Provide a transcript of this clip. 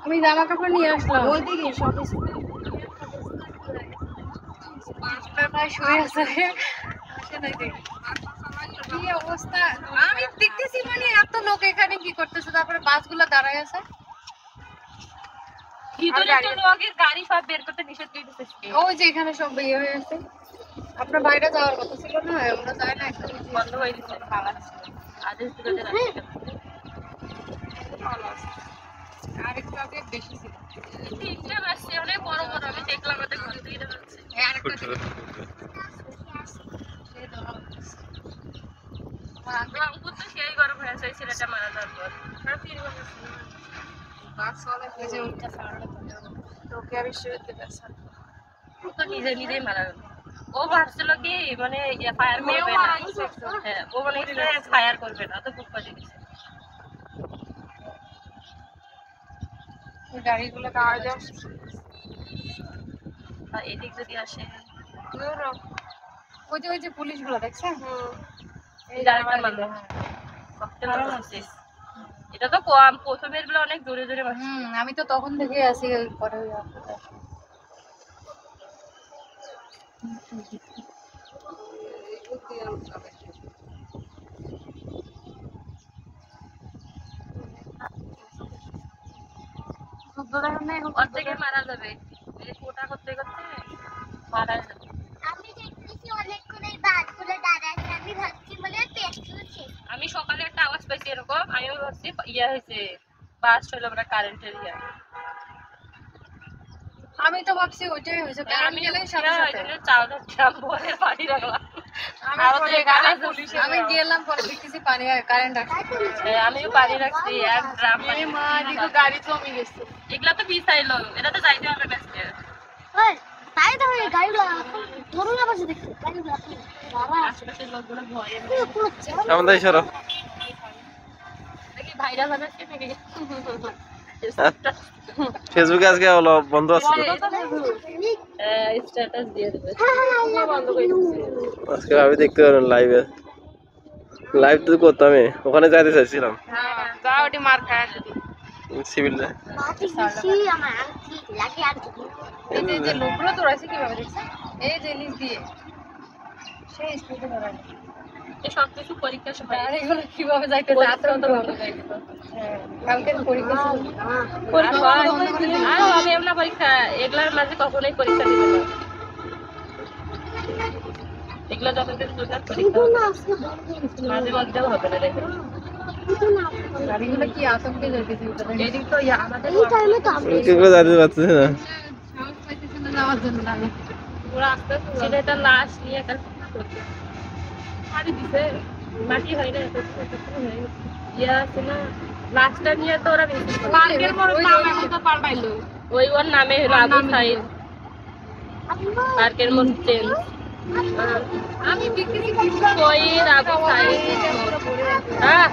আমি জামা কাপড় নিয়ে আসলাম। ওইদিকে সব কি অবস্থা আমি দেখতেছি, মানে এত লোক এখানে কি করতেছে, তারপরে বাসগুলো দাঁড়ায় আছে। ভিতরে তো লোকের গাড়ি সব বের করতে নিষেধ করে দিতেছে। ওই যে এখানে সব ইয়ে হয়ে আছে। আপনার বাইরে যাওয়ার কথা ছিল না, ওরা যায় না, একদম বন্ধ হয়ে দিচ্ছে খাওয়া আদেশ দিল যে রাখতে আর একটু আগে বেশি ছিল। তিনটে বাসছে অনেক বড় বড়, আমি দেখলাম আমাদের ঘর থেকে যাচ্ছে। আরেকটা রংপুর তো সেই গরম হয়েছে ওই ছেলেটা মারা যাওয়ার পর। তো নিজে নিজেই মারা গেল। ও ভাবছিল কি মানে ফায়ার করবে না, হ্যাঁ ও মনে হচ্ছে ফায়ার করবে না, তো বুক করে দিচ্ছে। গাড়িগুলো কাজ আর এদিক যদি আসে ওই যে পুলিশ গুলো দেখছেন, এই গাড়িটা মারলো। এটা তো কম, প্রথমের গুলো অনেক জোরে জোরে মারছে। আমি তো তখন থেকে আছি পরে অর্ধেকে মারা যাবে, কোটা করতে করতে মারা যাবে। আমি সকালে একটা আওয়াজ পাইছি এরকম, আমিও ভাবছি ইয়া হয়েছে, বাস হইলো আমরা কারেন্টের ইয়া। আমি তো ভাবছি ওইটাই হয়েছে, আমি চাও বলে পানি রাখলাম। আমি গেলাম পরে দেখতেছি পানি কারেন্ট আসছে। আমিও পানি রাখছি, এক ড্রাম পানি। গাড়ি জমে গেছে। এগুলা তো বিছাইলো, এটা তো যাইতে হবে ব্যস্ত। আশেপাশের লোকগুলো ভয়ে ভাইরাল হবে নাকি? ফেসবুকে আজকে হলো বন্ধ আছে, স্ট্যাটাস দিয়ে দেবে। আজকে আমি দেখতে পারেন লাইভে, লাইভ তো করতাম, ওখানে যাইতে চাইছিলাম সিভিলে। এই যে লোকগুলো দৌড়াইছে কিভাবে দেখছেন, এই যে নিচ দিয়ে সেই স্পিডে দৌড়ায়। এই সবকিছু পরীক্ষার সময় আর এগুলো কিভাবে যাইতেছে, আতঙ্ক ভাবে যাইতেছে। কালকে পরীক্ষা ছিল, আরো আমি এমন পরীক্ষা, এগুলার মাঝে কখনোই পরীক্ষা দিবে না। এগুলো যতদিন পরীক্ষা মাঝে মধ্যেও হবে না। দেখে গাড়িগুলো কি আতঙ্কে যাইতেছে, এদিক তো আমাদের যাইতে পারতেছে না, সাহস পাইতেছে না যাওয়ার জন্য। আমি পুরো আস্তে আস্তে ছেলেটা লাশ নিয়ে একটা মাটি দিছে, মাটি হয় না ইয়া আছে না, লাশটা নিয়ে তো ওরা পাল্টাইলো। ওই ওর নামে হলো আবু সাইদ, পার্কের মধ্যে চেঞ্জ। আমি দেখতেছি শহীদ আবু সাইদ। হ্যাঁ